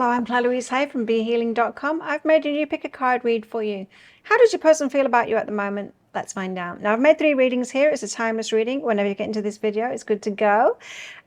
Hello, I'm Claire Louise Hay from BeHealing.com. I've made a new pick a card read for you. How does your person feel about you at the moment? Let's find out. Now, I've made 3 readings here. It's a timeless reading. Whenever you get into this video, it's good to go.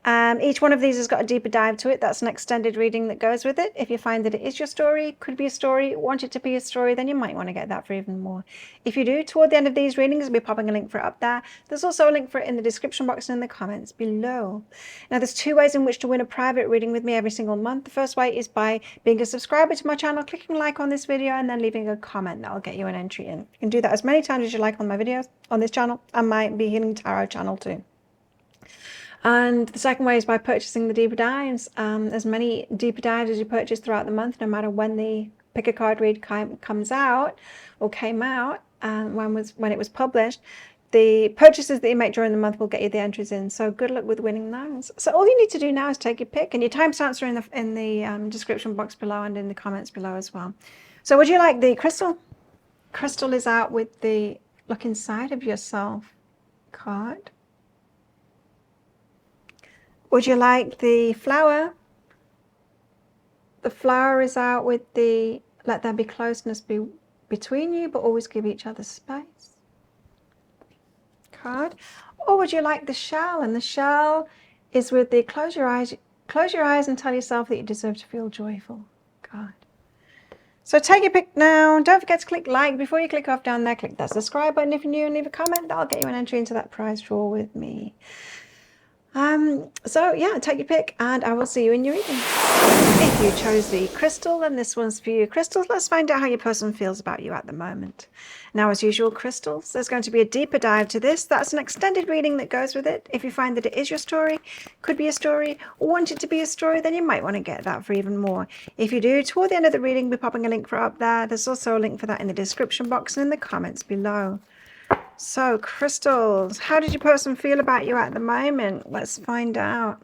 Each one of these has got a deeper dive to it. That's an extended reading that goes with it. If you find that it is your story, could be a story, want it to be a story, then you might want to get that for even more. If you do, toward the end of these readings, I'll be popping a link for it up there. There's also a link for it in the description box and in the comments below. Now, there's 2 ways in which to win a private reading with me every single month. The first way is by being a subscriber to my channel, clicking like on this video, and then leaving a comment. That'll get you an entry in. You can do that as many times as you like on my videos on this channel and my Be Healing Tarot channel too. And the second way is by purchasing the deeper dives. As many deeper dives as you purchase throughout the month, no matter when the pick a card read comes out or came out, and when it was published, the purchases that you make during the month will get you the entries in. So good luck with winning those. So all you need to do now is take your pick, and your timestamps are in the description box below and in the comments below as well. So would you like the crystal? Crystal is out with the look inside of yourself card. Would you like the flower? The flower is out with the let there be closeness between you, but always give each other space card. Or would you like the shell? And the shell is with the close your eyes and tell yourself that you deserve to feel joyful card. So take your pick now. Don't forget to click like before you click off down there. Click that subscribe button if you're new and leave a comment. That'll get you an entry into that prize draw with me. So yeah, take your pick and I will see you in your reading. If you chose the crystal, then this one's for you. Crystals, let's find out how your person feels about you at the moment. Now, as usual, crystals, there's going to be a deeper dive to this. That's an extended reading that goes with it. If you find that it is your story, could be a story, or want it to be a story, then you might want to get that for even more. If you do, toward the end of the reading, we're popping a link for it up there. There's also a link for that in the description box and in the comments below. So, crystals, how did your person feel about you at the moment? Let's find out.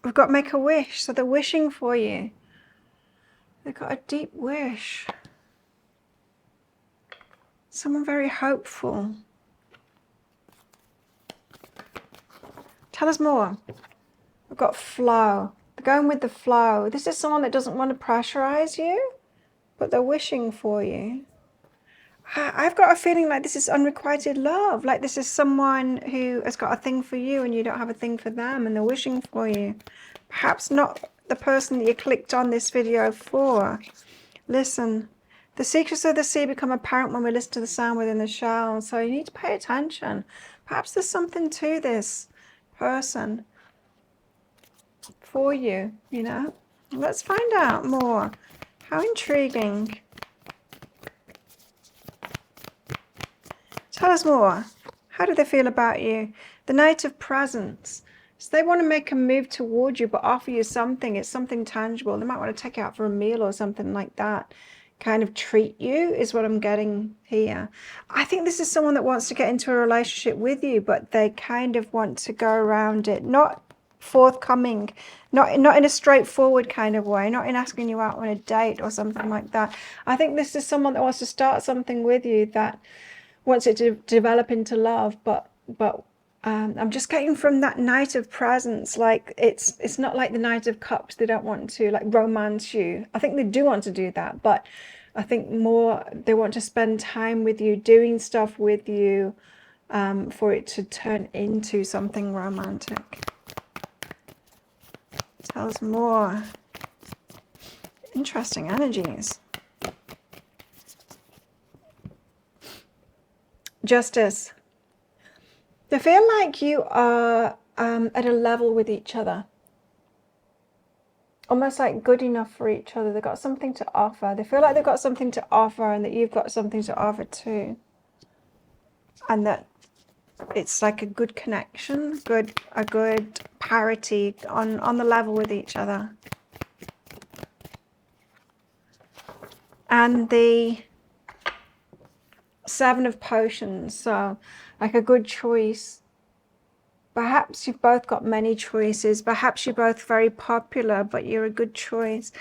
We've got make a wish, so they're wishing for you. They've got a deep wish. Someone very hopeful. Tell us more. We've got flow. They're going with the flow. This is someone that doesn't want to pressurize you, but they're wishing for you. I've got a feeling like this is unrequited love. Like this is someone who has got a thing for you and you don't have a thing for them and they're wishing for you. Perhaps not the person that you clicked on this video for. Listen, the secrets of the sea become apparent when we listen to the sound within the shell. So you need to pay attention. Perhaps there's something to this person for you, you know. Let's find out more. How intriguing. Tell us more. How do they feel about you? The Knight of Presents. So they want to make a move toward you, but offer you something. It's something tangible. They might want to take you out for a meal or something like that. Kind of treat you is what I'm getting here. I think this is someone that wants to get into a relationship with you, but they kind of want to go around it. Not forthcoming. Not in a straightforward kind of way. Not in asking you out on a date or something like that. I think this is someone that wants to start something with you that wants it to develop into love, but I'm just getting from that Knight of Presents, like it's not like the Knight of Cups. They don't want to like romance you. I think they do want to do that, but I think more they want to spend time with you, doing stuff with you, for it to turn into something romantic. Tell us more. Interesting energies. Justice. They feel like you are at a level with each other. Almost like good enough for each other. They've got something to offer. They feel like they've got something to offer and that you've got something to offer too. And that it's like a good connection, a good parity on the level with each other. And the Seven of Potions, so like a good choice. Perhaps you've both got many choices. Perhaps you're both very popular, but you're a good choice.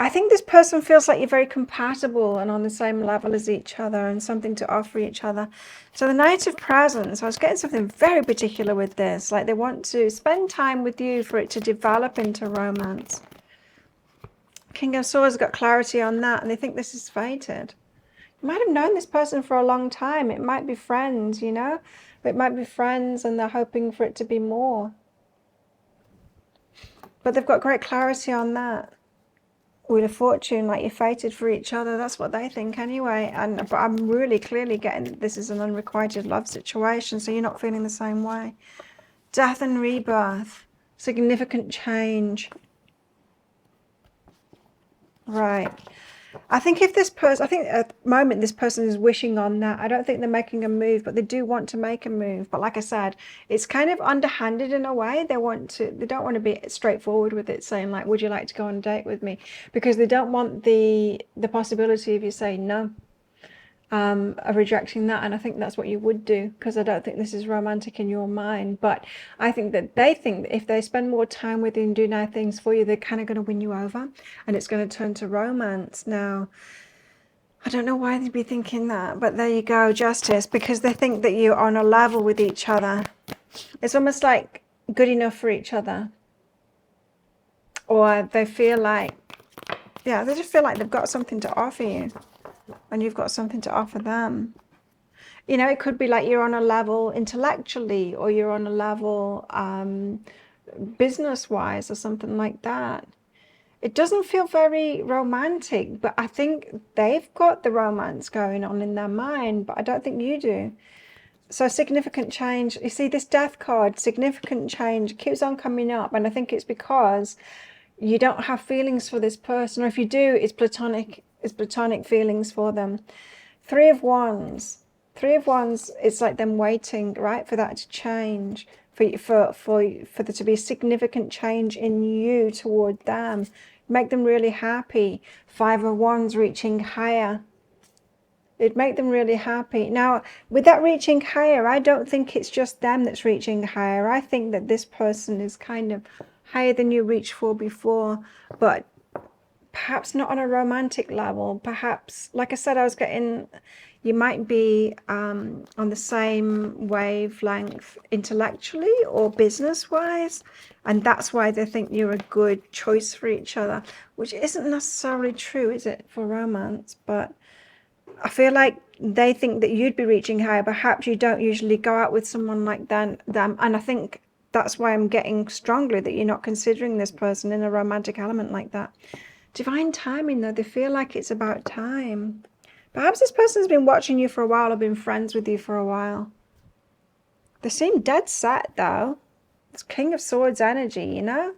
I think this person feels like you're very compatible and on the same level as each other and something to offer each other. So the Knight of Presents, I was getting something very particular with this. Like they want to spend time with you for it to develop into romance. King of Swords got clarity on that, and they think this is fated. You might have known this person for a long time. It might be friends, you know? It might be friends and they're hoping for it to be more. But they've got great clarity on that. Wheel of Fortune, like you're fated for each other. That's what they think anyway. But I'm really clearly getting that this is an unrequited love situation, so you're not feeling the same way. Death and rebirth. Significant change. Right. I think if this person, I think at the moment this person is wishing on that. I don't think they're making a move, but they do want to make a move. But like I said, it's kind of underhanded in a way. They don't want to be straightforward with it, saying like, would you like to go on a date with me? Because they don't want the possibility of you saying no, of rejecting that. And I think that's what you would do, because I don't think this is romantic in your mind. But I think that they think that if they spend more time with you and do nice things for you, they're kind of going to win you over and it's going to turn to romance. Now, I don't know why they'd be thinking that, but there you go, Justice, because they think that you're on a level with each other. It's almost like good enough for each other. Or they feel like, yeah, they just feel like they've got something to offer you. And you've got something to offer them. You know, it could be like you're on a level intellectually, or you're on a level business-wise or something like that. It doesn't feel very romantic, but I think they've got the romance going on in their mind, but I don't think you do. So significant change. You see this Death card, significant change, keeps on coming up. And I think it's because you don't have feelings for this person, or if you do, it's platonic feelings for them. Three of Wands, it's like them waiting, right, for that to change, for there to be a significant change in you toward them, make them really happy. Five of Wands reaching higher. It'd make them really happy. Now, with that reaching higher, I don't think it's just them that's reaching higher. I think that this person is kind of higher than you reached for before, but perhaps not on a romantic level. Perhaps, like I said, I was getting, you might be on the same wavelength intellectually or business-wise, and that's why they think you're a good choice for each other, which isn't necessarily true, is it, for romance? But I feel like they think that you'd be reaching higher. Perhaps you don't usually go out with someone like them, and I think that's why I'm getting strongly that you're not considering this person in a romantic element like that. Divine timing, though, they feel like it's about time. Perhaps this person's been watching you for a while or been friends with you for a while. They seem dead set, though. It's King of Swords energy, you know?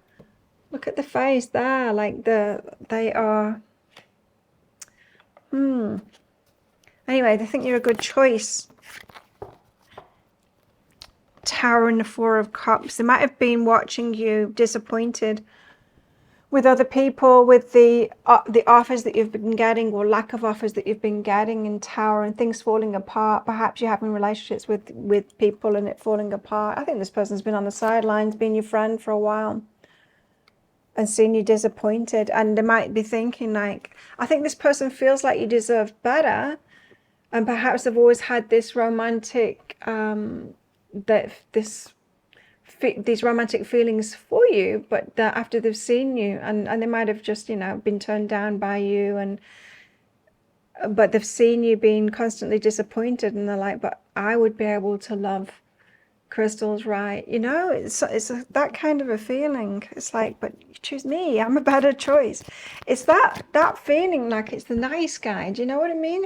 Look at the face there, like they are... Anyway, they think you're a good choice. Tower and the Four of Cups. They might have been watching you disappointed with other people, with the offers that you've been getting, or lack of offers that you've been getting in Tower, and things falling apart. Perhaps you're having relationships with people and it falling apart. I think this person's been on the sidelines, being your friend for a while, and seeing you disappointed. And they might be thinking like, I think this person feels like you deserve better, and perhaps they've always had this romantic these romantic feelings for you, but that after they've seen you, and they might have just, you know, been turned down by you, but they've seen you being constantly disappointed, and they're like, but I would be able to love crystals, right? You know, it's that kind of a feeling. It's like, but you choose me, I'm a better choice. It's that feeling like it's the nice guy. Do you know what I mean?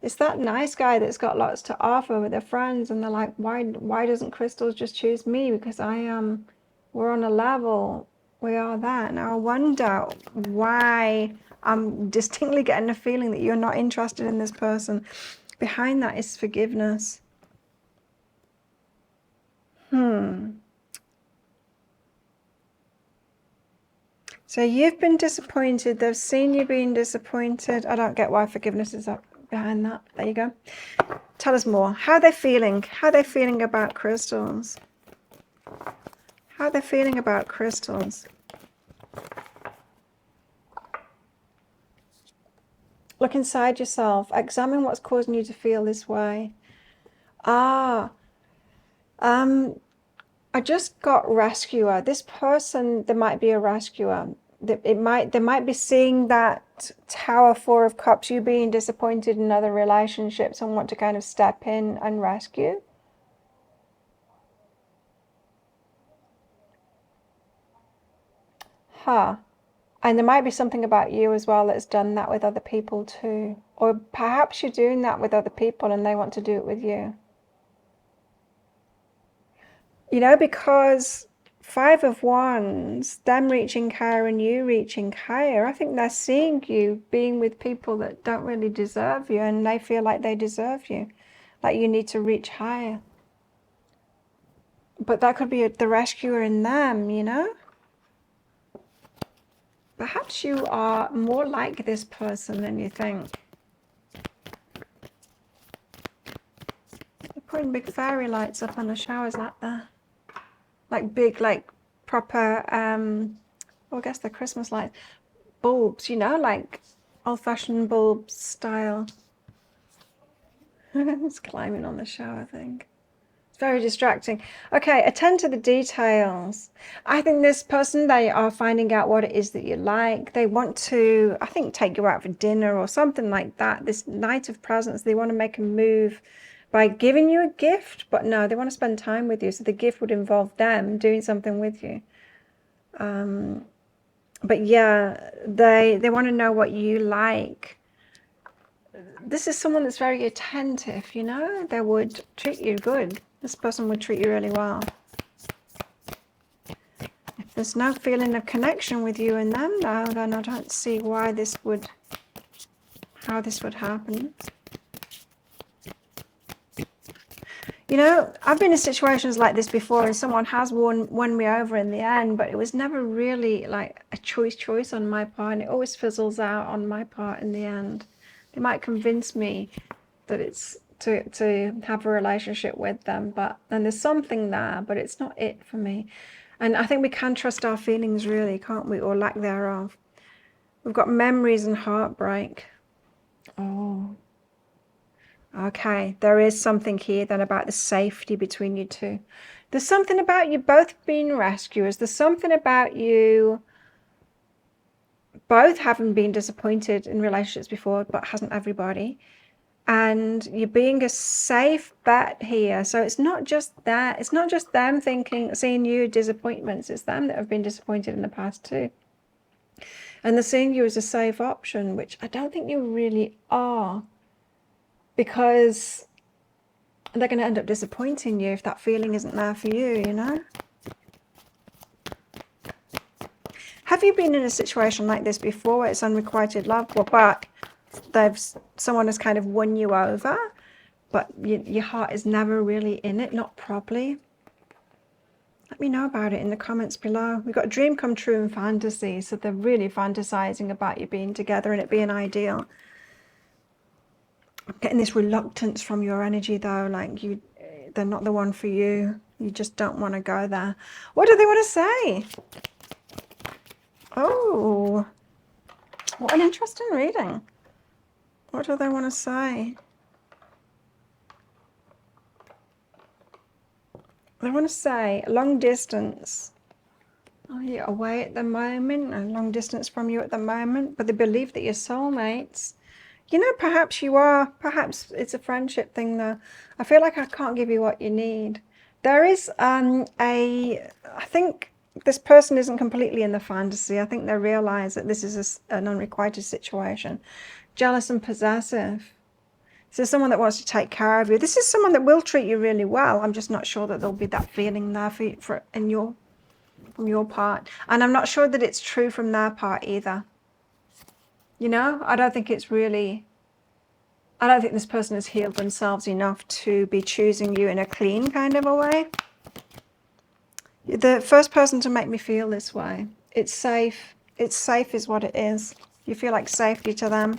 It's that nice guy that's got lots to offer with their friends, and they're like, why doesn't crystals just choose me? Because we're on a level, we are that. Now I wonder why I'm distinctly getting a feeling that you're not interested in this person. Behind that is forgiveness. So you've been disappointed, they've seen you being disappointed. I don't get why forgiveness is up behind that. There you go. Tell us more. How are they feeling? How are they feeling about crystals? How are they feeling about crystals? Look inside yourself. Examine what's causing you to feel this way. I just got rescuer. This person, there might be a rescuer. They might be seeing that Tower, Four of Cups, you being disappointed in other relationships and want to kind of step in and rescue. And there might be something about you as well that's done that with other people too. Or perhaps you're doing that with other people and they want to do it with you. You know, because Five of Wands, them reaching higher and you reaching higher, I think they're seeing you being with people that don't really deserve you, and they feel like they deserve you, like you need to reach higher. But that could be the rescuer in them, you know? Perhaps you are more like this person than you think. They're putting big fairy lights up on the showers like that. Like big, like proper, well, I guess they're Christmas lights. Bulbs, you know, like old-fashioned bulbs style. It's climbing on the shower thing. It's very distracting. Okay, attend to the details. I think this person, they are finding out what it is that you like. They want to, I think, take you out for dinner or something like that. This night of presents, they want to make a move by giving you a gift, but no, they want to spend time with you. So the gift would involve them doing something with you. But yeah, they want to know what you like. This is someone that's very attentive, you know? They would treat you good. This person would treat you really well. If there's no feeling of connection with you and them, though, then I don't see why this would, how this would happen. You know, I've been in situations like this before, and someone has won me over in the end, but it was never really like a choice on my part, and it always fizzles out on my part in the end. They might convince me that it's to have a relationship with them, but then there's something there, but it's not it for me. And I think we can trust our feelings, really, can't we, or lack thereof. We've got memories and heartbreak. Oh. Okay, there is something here then about the safety between you two. There's something about you both being rescuers. There's something about you both having been disappointed in relationships before, but hasn't everybody? And you being a safe bet here. So it's not just that. It's not just them seeing you disappointments. It's them that have been disappointed in the past too. And they're seeing you as a safe option, which I don't think you really are. Because they're going to end up disappointing you if that feeling isn't there for you, you know? Have you been in a situation like this before where it's unrequited love? Well, but someone has kind of won you over, but your heart is never really in it, not properly. Let me know about it in the comments below. We've got a dream come true in fantasy, so they're really fantasizing about you being together and it being ideal. I'm getting this reluctance from your energy though, like they're not the one for you. You just don't want to go there. What do they want to say? Oh, what an interesting reading. What do they want to say? They want to say long distance. Oh, you're away at the moment, and long distance from you at the moment, but they believe that you're soulmates. You know, perhaps you are. Perhaps it's a friendship thing, though. I feel like I can't give you what you need. There is I think this person isn't completely in the fantasy. I think they realize that this is an unrequited situation. Jealous and possessive. This is someone that wants to take care of you. This is someone that will treat you really well. I'm just not sure that there'll be that feeling there from your part. And I'm not sure that it's true from their part either. You know, I don't think this person has healed themselves enough to be choosing you in a clean kind of a way. The first person to make me feel this way. It's safe. It's safe is what it is. You feel like safety to them.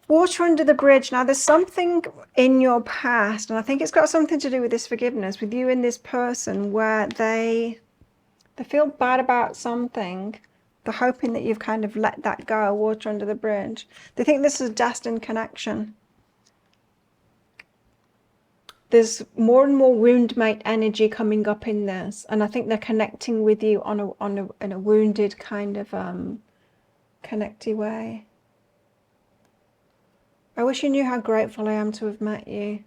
Water under the bridge. Now, there's something in your past, and I think it's got something to do with this forgiveness, with you and this person, where they feel bad about something, They're hoping that you've kind of let that go, water under the bridge. They think this is a destined connection. There's more and more wound mate energy coming up in this, and I think they're connecting with you in a wounded kind of connecty way. I wish you knew how grateful I am to have met you.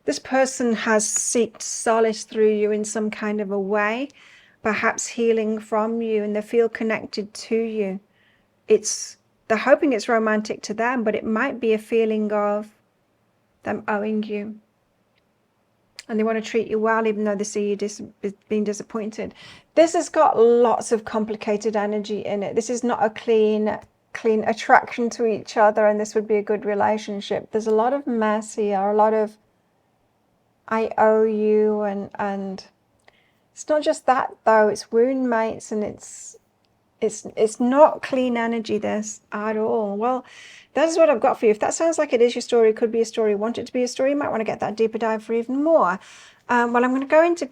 This person has sought solace through you in some kind of a way, perhaps healing from you, and they feel connected to you. They're hoping it's romantic to them, but it might be a feeling of them owing you. And they want to treat you well, even though they see you being disappointed. This has got lots of complicated energy in it. This is not a clean attraction to each other, and this would be a good relationship. There's a lot of mess here, a lot of I owe you, and it's not just that though. It's wound mates, and it's not clean energy, this, at all. Well, that is what I've got for you. If that sounds like it is your story, it could be a story, want it to be a story, you might want to get that deeper dive for even more. Well, I'm going to go into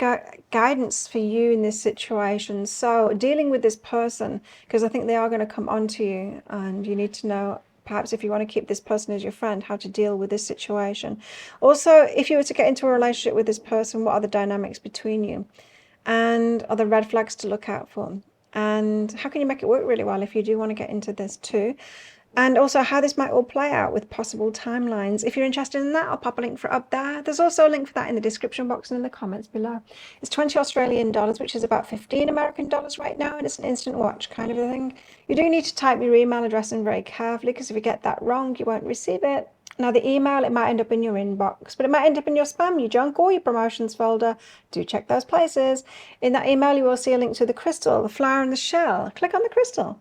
guidance for you in this situation. So dealing with this person, because I think they are going to come onto you, and you need to know, perhaps if you want to keep this person as your friend, how to deal with this situation. Also, if you were to get into a relationship with this person, what are the dynamics between you? And are there red flags to look out for? And how can you make it work really well if you do want to get into this too? And also how this might all play out with possible timelines. If you're interested in that, I'll pop a link for it up there. There's also a link for that in the description box and in the comments below. It's 20 Australian dollars, which is about 15 American dollars right now, and it's an instant watch kind of a thing. You do need to type your email address in very carefully, because if you get that wrong, you won't receive it. Now, the email, it might end up in your inbox, but it might end up in your spam, your junk, or your promotions folder. Do check those places. In that email, you will see a link to the crystal, the flower, and the shell. Click on the crystal.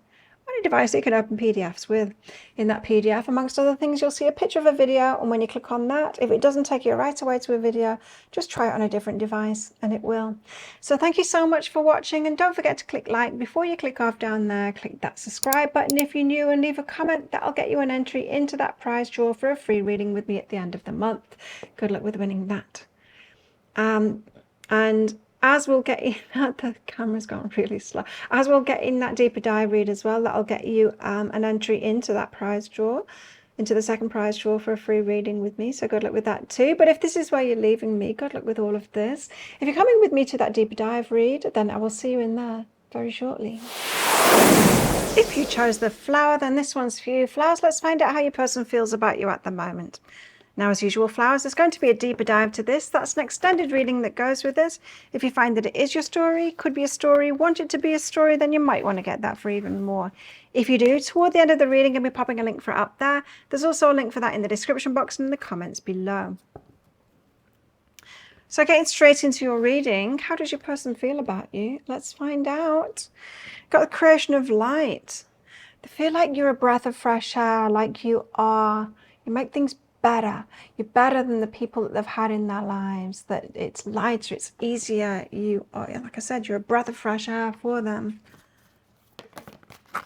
Any device that you can open PDFs with. In that PDF, amongst other things, you'll see a picture of a video, and when you click on that, if it doesn't take you right away to a video, just try it on a different device and it will. So thank you so much for watching, and don't forget to click like before you click off down there. Click that subscribe button if you're new, and leave a comment. That'll get you an entry into that prize draw for a free reading with me at the end of the month. Good luck with winning that. And as we'll get in, the camera's gone really slow. As we'll get in that deeper dive read as well, that'll get you an entry into that prize draw, into the second prize draw for a free reading with me. So good luck with that too. But if this is where you're leaving me, good luck with all of this. If you're coming with me to that deeper dive read, then I will see you in there very shortly. If you chose the flower, then this one's for you. Flowers, let's find out how your person feels about you at the moment. Now, as usual, flowers, there's going to be a deeper dive to this. That's an extended reading that goes with this. If you find that it is your story, could be a story, want it to be a story, then you might want to get that for even more. If you do, toward the end of the reading, I'll be popping a link for it up there. There's also a link for that in the description box and in the comments below. So getting straight into your reading, how does your person feel about you? Let's find out. Got the creation of light. They feel like you're a breath of fresh air, like you make things better. You're better than the people that they've had in their lives, that it's lighter, it's easier. You are, like I said, you're a breath of fresh air for them.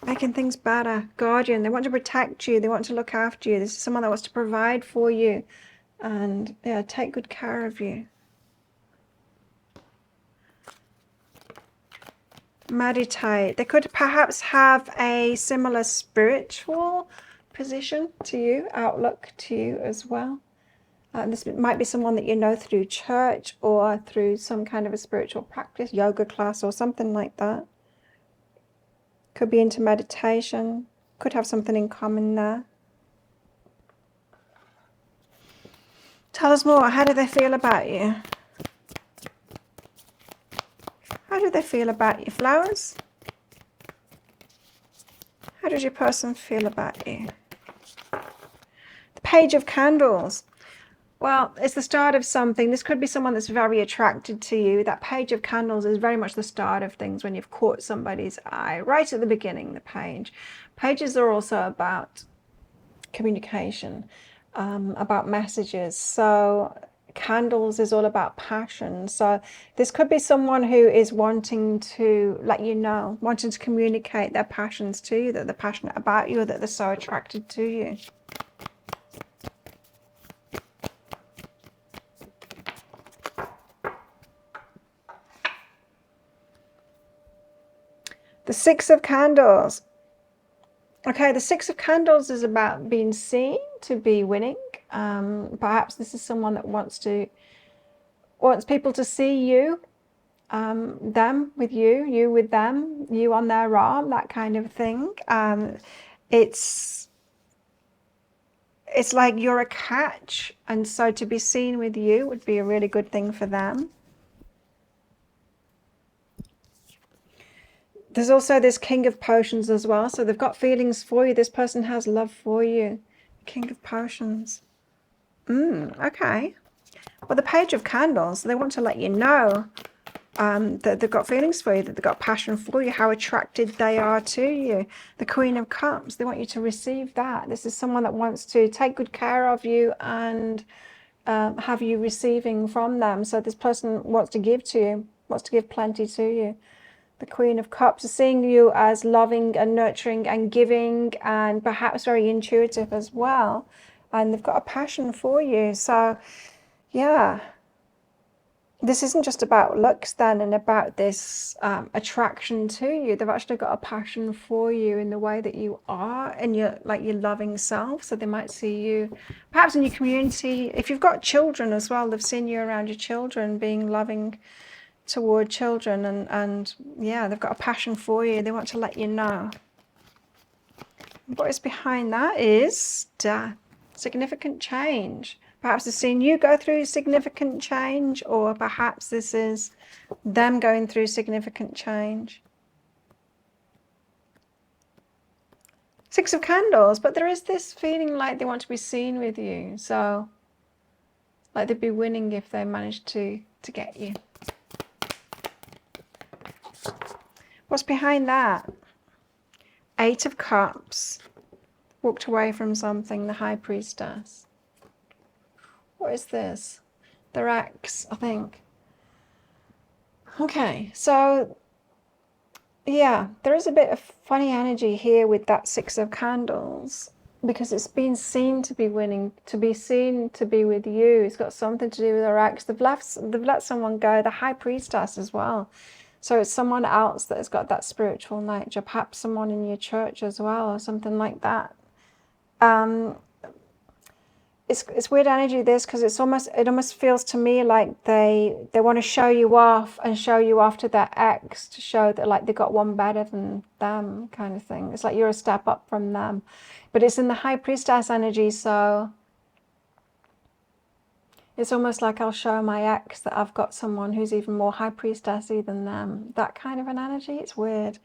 Making things better. Guardian, they want to protect you, they want to look after you. This is someone that wants to provide for you and take good care of you. Meditate. They could perhaps have a similar spiritual position to you, outlook to you as well. This might be someone that you know through church or through some kind of a spiritual practice, yoga class or something like that. Could be into meditation, could have something in common there. Tell us more. How do they feel about you? How do they feel about you, flowers? How does your person feel about you? The Page of Candles. Well, it's the start of something. This could be someone that's very attracted to you. That Page of Candles is very much the start of things, when you've caught somebody's eye right at the beginning. The page. Pages are also about communication, about messages. So candles is all about passion. So this could be someone who is wanting to let you know, wanting to communicate their passions to you, that they're passionate about you, or that they're so attracted to you. The Six of Candles. Okay, the Six of Candles is about being seen to be winning. Perhaps this is someone that wants people to see you, them with you, you with them, you on their arm, that kind of thing. It's like you're a catch, and so to be seen with you would be a really good thing for them. There's also this King of Potions as well, so they've got feelings for you. This person has love for you. King of Potions. Okay. Well, the Page of Candles, they want to let you know that they've got feelings for you, that they've got passion for you, how attracted they are to you. The Queen of Cups, they want you to receive that. This is someone that wants to take good care of you and have you receiving from them. So this person wants to give to you, wants to give plenty to you. The Queen of Cups is seeing you as loving and nurturing and giving, and perhaps very intuitive as well. And they've got a passion for you. So, yeah. This isn't just about looks then and about this attraction to you. They've actually got a passion for you in the way that you are and your loving self. So they might see you perhaps in your community. If you've got children as well, they've seen you around your children, being loving toward children, and yeah, they've got a passion for you. They want to let you know. What is behind that is death, significant change. Perhaps they've seen you go through significant change, or perhaps this is them going through significant change. Six of Candles, but there is this feeling like they want to be seen with you. So, like they'd be winning if they managed to get you. What's behind that? Eight of Cups. Walked away from something, the High Priestess. What is this? Their ex, I think. Okay, so yeah, there is a bit of funny energy here with that Six of Candles, because it's been seen to be winning, to be seen to be with you. It's got something to do with their ex. They've let someone go, the High Priestess as well. So it's someone else that has got that spiritual nature, perhaps someone in your church as well, or something like that. It's weird energy, this, because it almost feels to me like they want to show you off to their ex, to show that like they got one better than them, kind of thing. It's like you're a step up from them, but it's in the High Priestess energy, so it's almost like I'll show my ex that I've got someone who's even more High Priestessy than them. That kind of an energy. It's weird.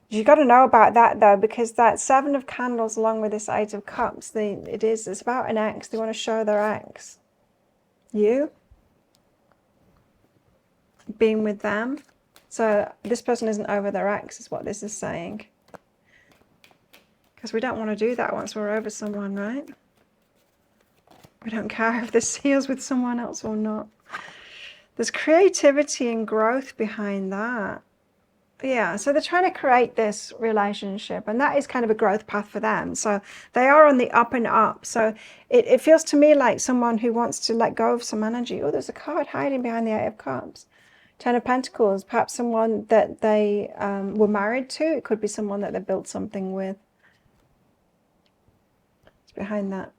You got to know about that though, because that Seven of Candles along with this Eight of Cups, it's about an ex. They want to show their ex you being with them. So this person isn't over their ex, is what this is saying, because we don't want to do that once we're over someone, right? We don't care if this heals with someone else or not. There's creativity and growth behind that. Yeah, so they're trying to create this relationship, and that is kind of a growth path for them. So they are on the up and up. So it feels to me like someone who wants to let go of some energy. Oh, there's a card hiding behind the Eight of Cups. Ten of Pentacles, perhaps someone that they were married to. It could be someone that they built something with. It's behind that.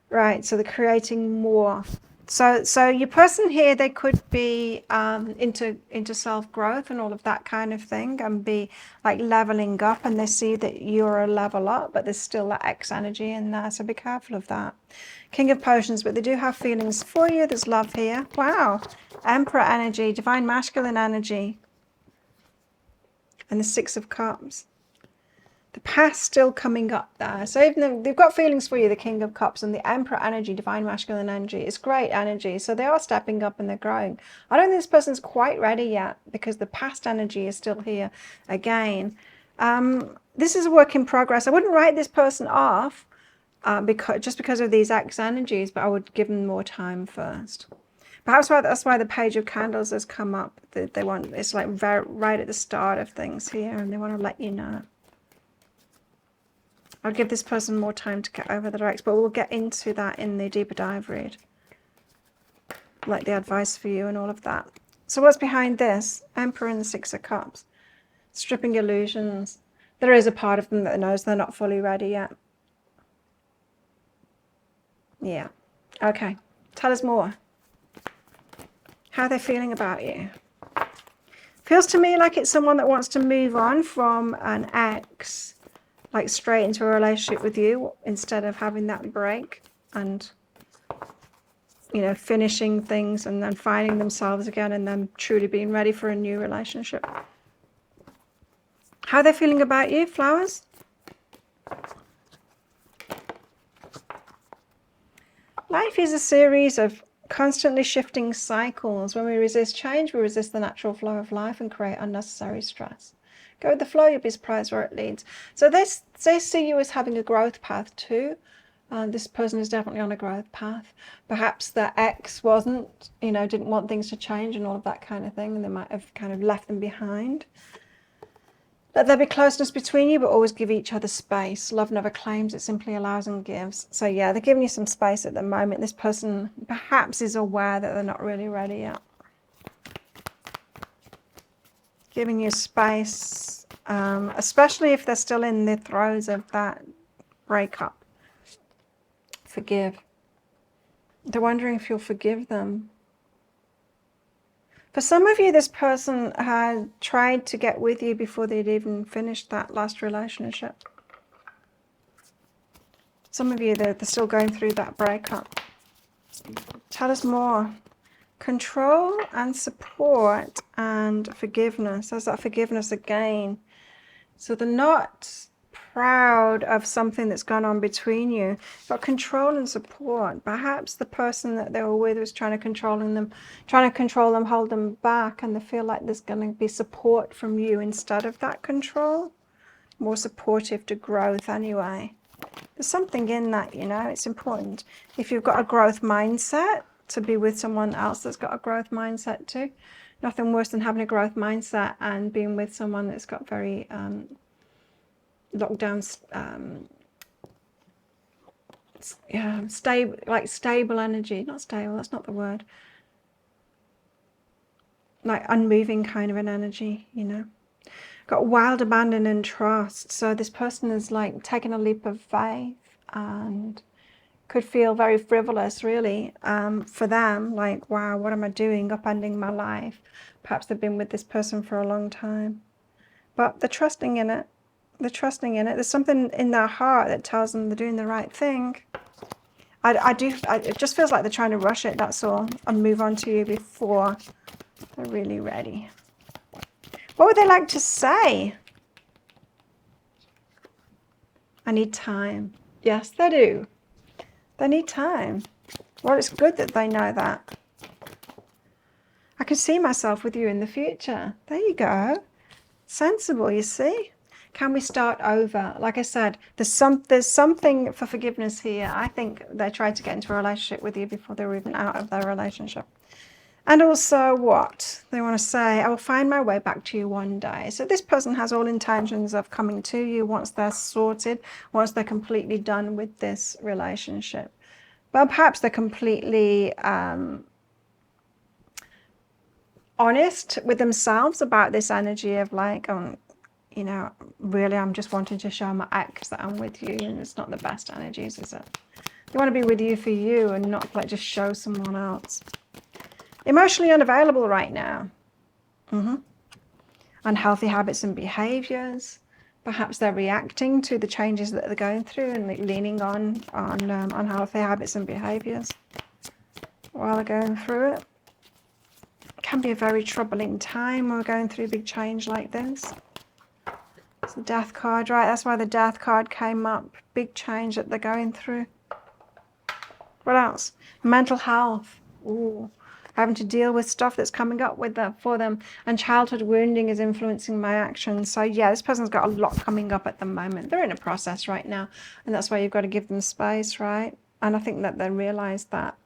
Right, so they're creating more. So your person here, they could be into self-growth and all of that kind of thing, and be like leveling up, and they see that you're a level up, but there's still that X energy in there, so be careful of that. King of Potions, but they do have feelings for you. There's love here. Wow. Emperor energy, divine masculine energy, and the Six of Cups. The past still coming up there. So even though they've got feelings for you, the King of Cups and the Emperor energy, divine masculine energy, it's great energy. So they are stepping up and they're growing. I don't think this person's quite ready yet, because the past energy is still here again. This is a work in progress. I wouldn't write this person off because of these X energies, but I would give them more time first. Perhaps that's why the Page of Candles has come up. It's like right at the start of things here, and they want to let you know. I'd give this person more time to get over their ex, but we'll get into that in the deeper dive read, like the advice for you and all of that. So what's behind this? Emperor and the Six of Cups. stripping illusions. There is a part of them that knows they're not fully ready yet. Yeah. Okay. Tell us more. How are they feeling about you? Feels to me like it's someone that wants to move on from an ex, like straight into a relationship with you, instead of having that break and, you know, finishing things and then finding themselves again and then truly being ready for a new relationship. How are they feeling about you, flowers? Life is a series of constantly shifting cycles. When we resist change, we resist the natural flow of life and create unnecessary stress. Go with the flow, you'll be surprised where it leads. So they see you as having a growth path too. This person is definitely on a growth path. Perhaps their ex wasn't, you know, didn't want things to change and all of that kind of thing, and they might have kind of left them behind. Let there be closeness between you, but always give each other space. Love never claims, it simply allows and gives. So yeah, they're giving you some space at the moment. This person perhaps is aware that they're not really ready yet. Giving you space, especially if they're still in the throes of that breakup. Forgive. They're wondering if you'll forgive them. For some of you, this person had tried to get with you before they'd even finished that last relationship. Some of you, they're still going through that breakup. Tell us more. Control and support and forgiveness. There's that forgiveness again. So they're not proud of something that's gone on between you, but control and support. Perhaps the person that they were with was trying to control them, hold them back, and they feel like there's going to be support from you instead of that control. More supportive to growth anyway. There's something in that, you know, it's important. If you've got a growth mindset, to be with someone else that's got a growth mindset too. Nothing worse than having a growth mindset and being with someone that's got very lockdown, stable energy. Not stable, that's not the word. Like unmoving kind of an energy, you know. Got wild abandon and trust. So this person is like taking a leap of faith and could feel very frivolous, really, for them. Like, wow, what am I doing? Upending my life. Perhaps they've been with this person for a long time. But they're trusting in it. They're trusting in it. There's something in their heart that tells them they're doing the right thing. It just feels like they're trying to rush it, that's all, and move on to you before they're really ready. What would they like to say? I need time. Yes, they do. They need time. Well, it's good that they know that. I can see myself with you in the future. There you go. Sensible, you see? Can we start over? Like I said, there's something for forgiveness here. I think they tried to get into a relationship with you before they were even out of their relationship. And also what? They want to say, I will find my way back to you one day. So this person has all intentions of coming to you once they're sorted, once they're completely done with this relationship. But perhaps they're completely honest with themselves about this energy of like, you know, really, I'm just wanting to show my ex that I'm with you, and it's not the best energies, is it? They want to be with you for you and not like just show someone else. Emotionally unavailable right now. Unhealthy habits and behaviors. Perhaps they're reacting to the changes that they're going through and like leaning on unhealthy habits and behaviors while they're going through it. It can be a very troubling time when we're going through a big change like this. It's the Death card, right? That's why the Death card came up. Big change that they're going through. What else? Mental health. Ooh. Having to deal with stuff that's coming up with for them, and childhood wounding is influencing my actions. So yeah, this person's got a lot coming up at the moment. They're in a process right now, and that's why you've got to give them space, right? And I think that they realize that.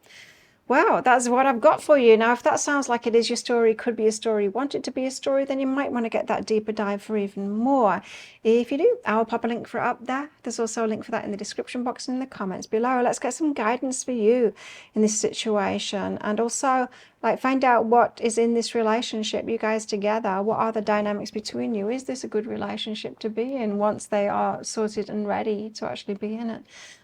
Well, that's what I've got for you. Now, if that sounds like it is your story, could be a story, want it to be a story, then you might want to get that deeper dive for even more. If you do, I'll pop a link for it up there. There's also a link for that in the description box and in the comments below. Let's get some guidance for you in this situation, and also like find out what is in this relationship, you guys together. What are the dynamics between you? Is this a good relationship to be in once they are sorted and ready to actually be in it?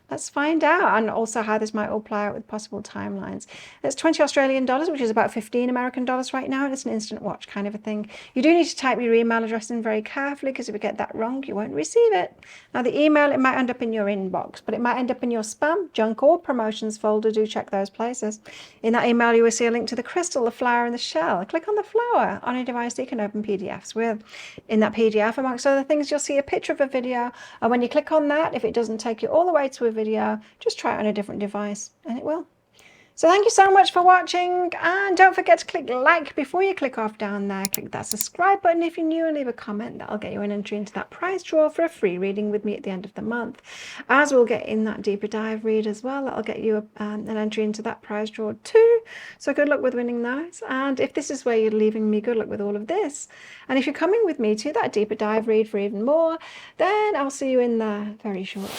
Let's find out, and also how this might all play out with possible timelines. It's 20 Australian dollars, which is about 15 American dollars right now, and it's an instant watch kind of a thing. You do need to type your email address in very carefully, because if you get that wrong, you won't receive it. Now, the email, it might end up in your inbox, but it might end up in your spam, junk, or promotions folder. Do check those places. In that email, you will see a link to the crystal, the flower, and the shell. Click on the flower on a device that you can open PDFs with. In that PDF, amongst other things, you'll see a picture of a video, and when you click on that, if it doesn't take you all the way to a video, just try it on a different device and it will. So thank you so much for watching, and don't forget to click like before you click off down there. Click that subscribe button if you're new, and leave a comment. That'll get you an entry into that prize draw for a free reading with me at the end of the month, as we'll get in that deeper dive read as well. That'll get you an entry into that prize draw too, so good luck with winning those. And if this is where you're leaving me, good luck with all of this. And if you're coming with me to that deeper dive read for even more, then I'll see you in there very shortly.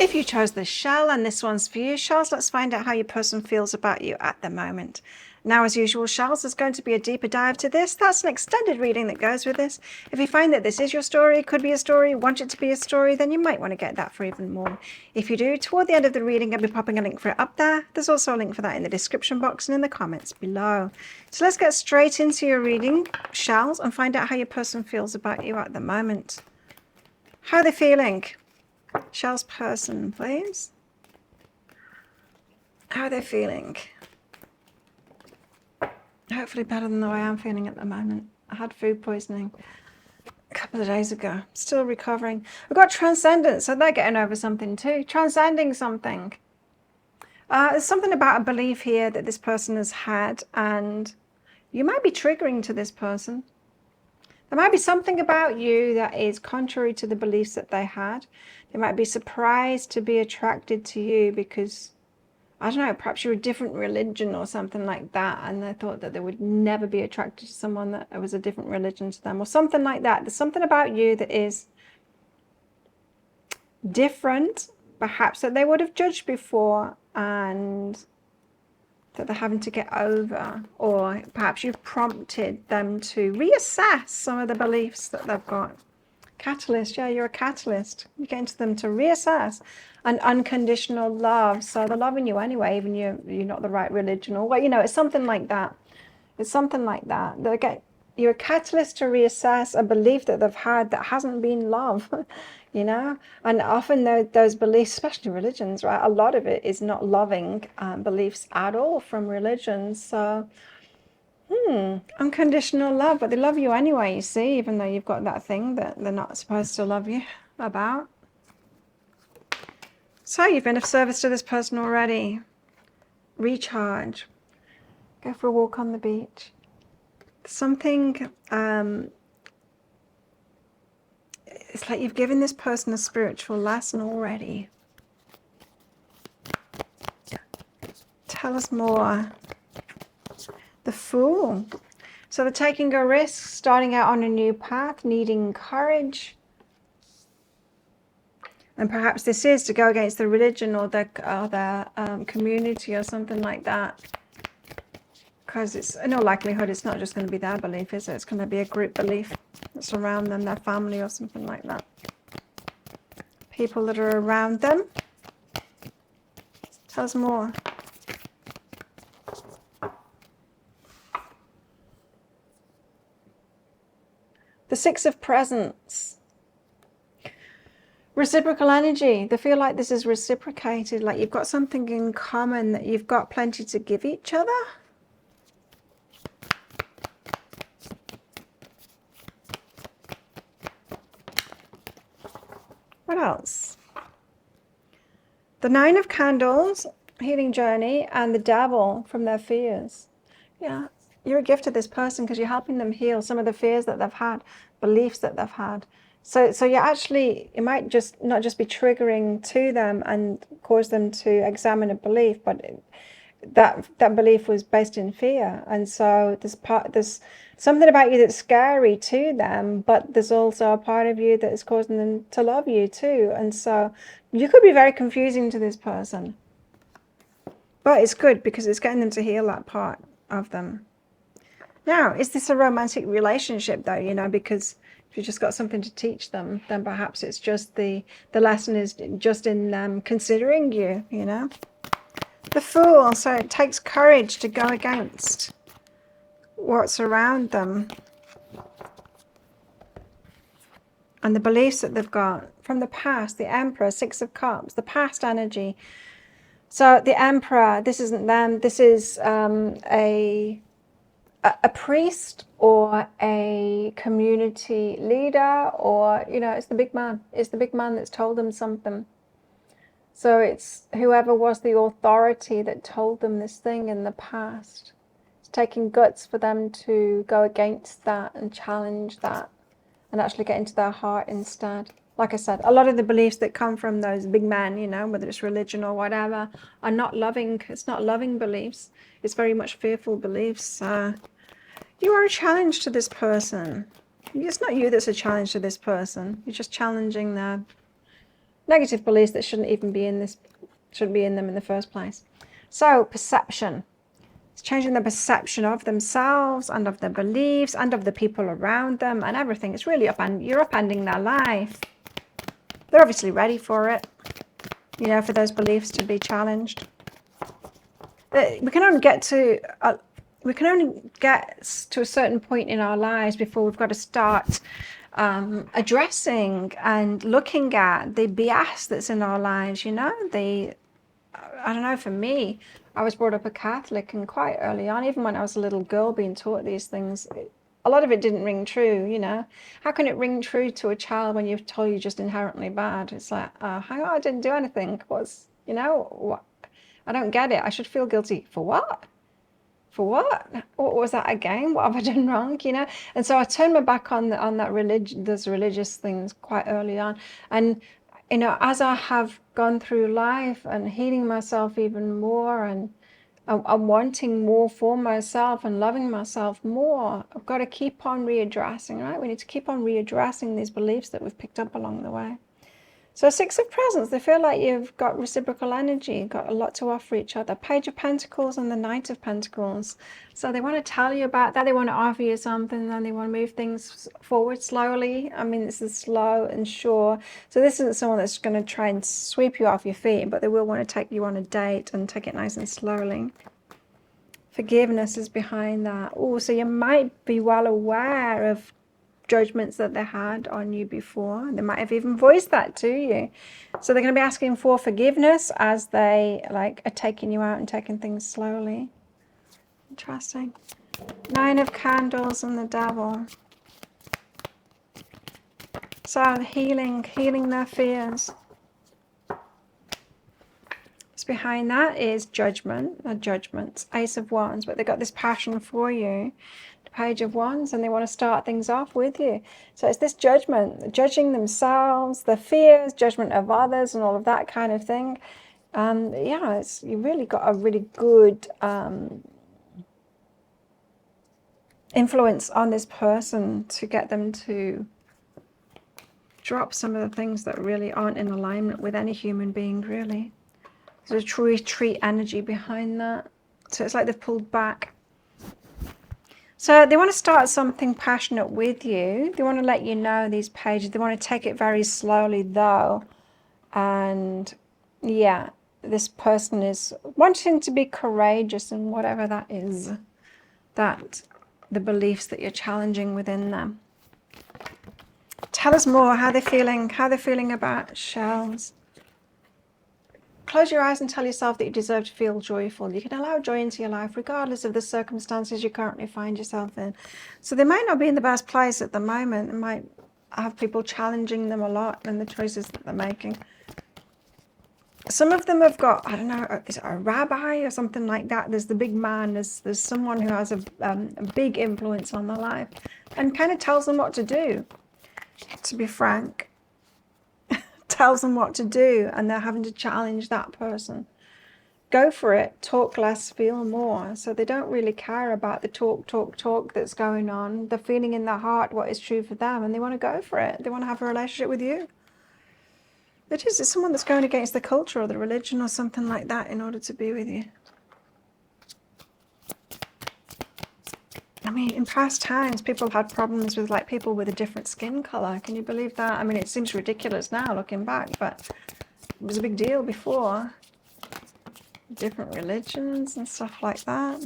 If you chose the shell, and this one's for you, shells, let's find out how your person feels about you at the moment. Now, as usual, shells, there's going to be a deeper dive to this. That's an extended reading that goes with this. If you find that this is your story, could be a story, want it to be a story, then you might want to get that for even more. If you do, toward the end of the reading, I'll be popping a link for it up there. There's also a link for that in the description box and in the comments below. So let's get straight into your reading, shells, and find out how your person feels about you at the moment. How are they feeling? Shell's person, please. How are they feeling? Hopefully better than the way I'm feeling at the moment. I had food poisoning a couple of days ago. Still recovering. We've got transcendence, so they're getting over something too. Transcending something. There's something about a belief here that this person has had, and you might be triggering to this person. There might be something about you that is contrary to the beliefs that they had. They might be surprised to be attracted to you because, I don't know, perhaps you're a different religion or something like that, and they thought that they would never be attracted to someone that was a different religion to them, or something like that. There's something about you that is different, perhaps, that they would have judged before, and that they're having to get over, or perhaps you've prompted them to reassess some of the beliefs that they've got. Catalyst, yeah, you're a catalyst. You get into them to reassess an unconditional love. So they're loving you anyway, even you're not the right religion, or, well, you know, it's something like that. It's something like that. You're a catalyst to reassess a belief that they've had that hasn't been love, you know? And often those beliefs, especially religions, right? A lot of it is not loving beliefs at all from religions. So, unconditional love, but they love you anyway, you see, even though you've got that thing that they're not supposed to love you about. So you've been of service to this person already. Recharge. Go for a walk on the beach. Something, it's like you've given this person a spiritual lesson already. Tell us more. The Fool. So they're taking a risk, starting out on a new path, needing courage. And perhaps this is to go against the religion or their community or something like that. Because it's, in all likelihood, it's not just going to be their belief, is it? It's going to be a group belief that's around them, their family or something like that. People that are around them. Tell us more. The Six of Presents. Reciprocal energy. They feel like this is reciprocated, like you've got something in common, that you've got plenty to give each other. What else? The Nine of Candles, healing journey, and the Devil from their fears. Yeah. You're a gift to this person because you're helping them heal some of the fears that they've had, beliefs that they've had. So you actually, it might just not just be triggering to them and cause them to examine a belief, but that belief was based in fear. And so there's something about you that's scary to them, but there's also a part of you that is causing them to love you too. And so you could be very confusing to this person, but it's good because it's getting them to heal that part of them. Now, is this a romantic relationship though? You know, because if you've just got something to teach them, then perhaps it's just the lesson is just in them considering you, you know. The Fool, so it takes courage to go against what's around them and the beliefs that they've got from the past. The Emperor, Six of Cups, the past energy. So the Emperor, this isn't them, this is a priest or a community leader, or, you know, it's the big man. It's the big man that's told them something. So it's whoever was the authority that told them this thing in the past. It's taking guts for them to go against that and challenge that and actually get into their heart instead. Like I said, a lot of the beliefs that come from those big men, you know, whether it's religion or whatever, are not loving. It's not loving beliefs. It's very much fearful beliefs. You are a challenge to this person. It's not you that's a challenge to this person. You're just challenging their negative beliefs that shouldn't be in them in the first place. So perception. It's changing the perception of themselves and of their beliefs and of the people around them and everything. It's really you're upending their life. They're obviously ready for it, you know, for those beliefs to be challenged. We can only get to a certain point in our lives before we've got to start addressing and looking at the BS that's in our lives, you know. I don't know, for me, I was brought up a Catholic, and quite early on, even when I was a little girl being taught these things, a lot of it didn't ring true, you know. How can it ring true to a child when you're told you're just inherently bad? It's like, hang on, I didn't do anything. You know, what? I don't get it. I should feel guilty. For what? For what? What was that again? What have I done wrong? You know? And so I turned my back on those religious things quite early on. And, you know, as I have gone through life and healing myself even more and wanting more for myself and loving myself more, I've got to keep on readdressing, right? We need to keep on readdressing these beliefs that we've picked up along the way. So Six of Presents, they feel like you've got reciprocal energy, got a lot to offer each other. Page of Pentacles and the Knight of Pentacles. So they want to tell you about that. They want to offer you something, and they want to move things forward slowly. I mean, this is slow and sure. So this isn't someone that's going to try and sweep you off your feet, but they will want to take you on a date and take it nice and slowly. Forgiveness is behind that. Oh, so you might be well aware of judgments that they had on you before. They might have even voiced that to you. So they're going to be asking for forgiveness as they are taking you out and taking things slowly. Interesting. Nine of Candles and the Devil. So healing their fears. What's behind that is judgment, Ace of Wands, but they've got this passion for you. Page of Wands, and they want to start things off with you. So it's this judgment, judging themselves, their fears, judgment of others, and all of that kind of thing. Yeah, you really got a really good influence on this person to get them to drop some of the things that really aren't in alignment with any human being, really. There's a true retreat energy behind that. So it's like they've pulled back. So they want to start something passionate with you. They want to let you know, these pages. They want to take it very slowly, though. And yeah, this person is wanting to be courageous in whatever that is. The beliefs that you're challenging within them. Tell us more, how they're feeling about shells. Close your eyes and tell yourself that you deserve to feel joyful. You can allow joy into your life regardless of the circumstances you currently find yourself in. So they might not be in the best place at the moment. They might have people challenging them a lot in the choices that they're making. Some of them have got, I don't know, is it a rabbi or something like that? There's the big man. There's someone who has a big influence on their life and kind of tells them what to do. to be frank, tells them what to do, and they're having to challenge that person. Go for it, talk less, feel more. So they don't really care about the talk that's going on. They're feeling in their heart what is true for them, and they want to go for it. They want to have a relationship with you. It's someone that's going against the culture or the religion or something like that in order to be with you. I mean, in past times, people had problems with like people with a different skin color. Can you believe that? I mean, it seems ridiculous now looking back, but it was a big deal before. Different religions and stuff like that.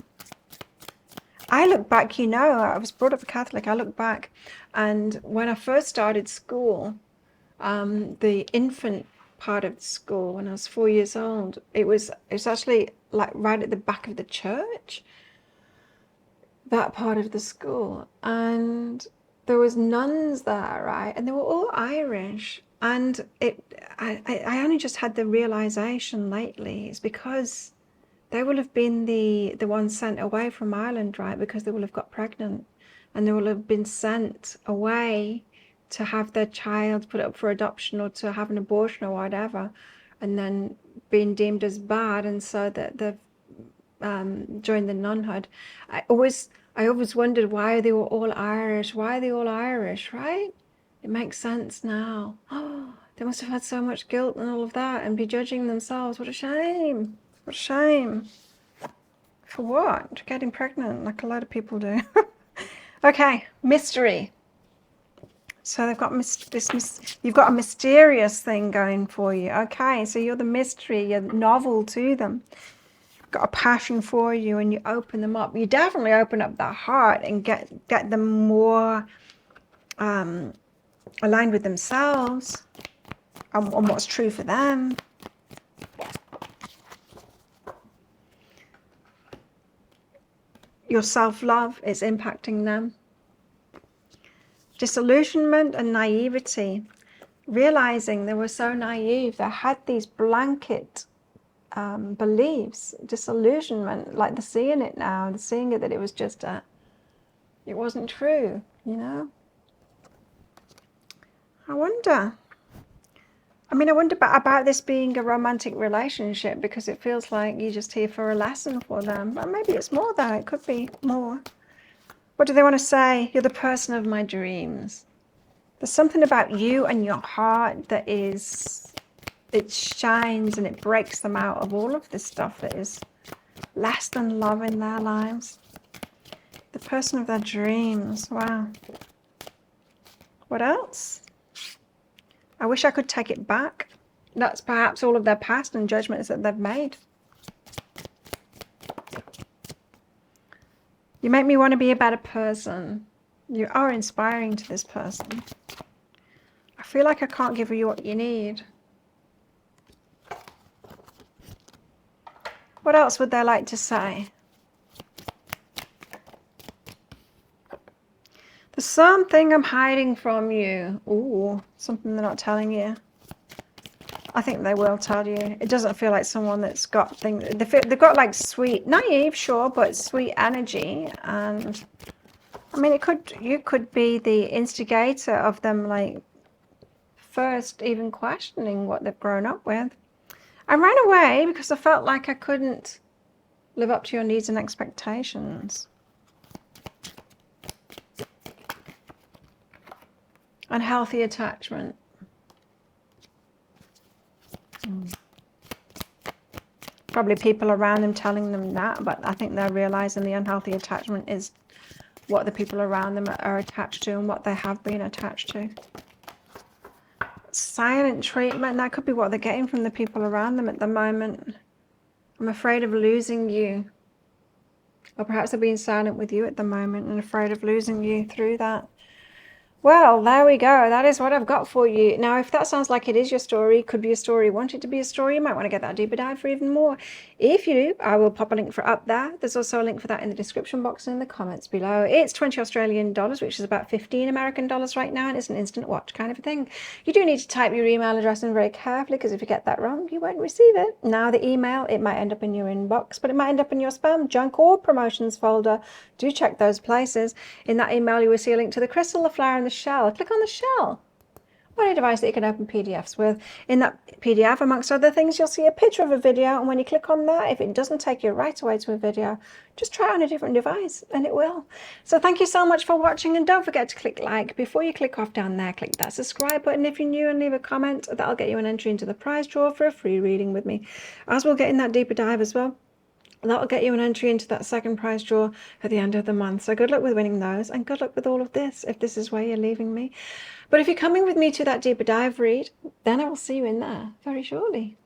I look back, you know, I was brought up a Catholic. I look back, and when I first started school, the infant part of the school, when I was 4 years old, it was actually like right at the back of the church, that part of the school, and there was nuns there, right, and they were all Irish, and I only just had the realization lately, it's because they will have been the ones sent away from Ireland, right, because they will have got pregnant, and they will have been sent away to have their child put up for adoption or to have an abortion or whatever, and then being deemed as bad, and so that they've joined the nunhood. I always wondered why they were all Irish. Why are they all Irish, right? It makes sense now. Oh, they must have had so much guilt and all of that, and be judging themselves. What a shame. What a shame. For what? Getting pregnant, like a lot of people do. Okay, mystery. So they've got you've got a mysterious thing going for you. Okay, so you're the mystery, you're novel to them. Got a passion for you, and you open them up. You definitely open up their heart and get them more aligned with themselves and what's true for them. Your self-love is impacting them. Disillusionment and naivety. Realizing they were so naive, they had these blanket beliefs. Disillusionment, like they're seeing it now, they're seeing it that it was just it wasn't true, you know. I wonder about this being a romantic relationship, because it feels like you're just here for a lesson for them, but maybe it's more though. It could be more. What do they want to say? You're the person of my dreams. There's something about you and your heart that it shines, and it breaks them out of all of this stuff that is less than love in their lives. The person of their dreams. Wow. What else? I wish I could take it back. That's perhaps all of their past and judgments that they've made. You make me want to be a better person. You are inspiring to this person. I feel like I can't give you what you need. What else would they like to say? There's something I'm hiding from you. Ooh, something they're not telling you. I think they will tell you. It doesn't feel like someone that's got things. They've got like sweet, naive, sure, but sweet energy. And I mean, you could be the instigator of them, like first even questioning what they've grown up with. I ran away because I felt like I couldn't live up to your needs and expectations. Unhealthy attachment. Probably people around them telling them that, but I think they're realizing the unhealthy attachment is what the people around them are attached to and what they have been attached to. Silent treatment, that could be what they're getting from the people around them at the moment. I'm afraid of losing you. Or perhaps they're being silent with you at the moment and afraid of losing you through that. Well, there we go. That is what I've got for you. Now, if that sounds like it is your story, could be a story, want it to be a story, you might want to get that deeper dive for even more. If you do, I will pop a link for up there. There's also a link for that in the description box and in the comments below. It's 20 Australian dollars, which is about 15 American dollars right now, and it's an instant watch kind of a thing. You do need to type your email address in very carefully, because if you get that wrong, you won't receive it. Now, the email, it might end up in your inbox, but it might end up in your spam, junk, or promotions folder. Do check those places. In that email, you will see a link to the crystal, the flower, and the shell. Click on the shell. Or a device that you can open PDFs with. In that PDF, amongst other things, you'll see a picture of a video, and when you click on that, if it doesn't take you right away to a video, just try it on a different device and it will. So thank you so much for watching, and don't forget to click like. Before you click off down there, click that subscribe button if you're new, and leave a comment. That'll get you an entry into the prize draw for a free reading with me, as we'll get in that deeper dive as well. That'll get you an entry into that second prize draw at the end of the month. So good luck with winning those, and good luck with all of this if this is where you're leaving me. But if you're coming with me to that deeper dive read, then I will see you in there very shortly.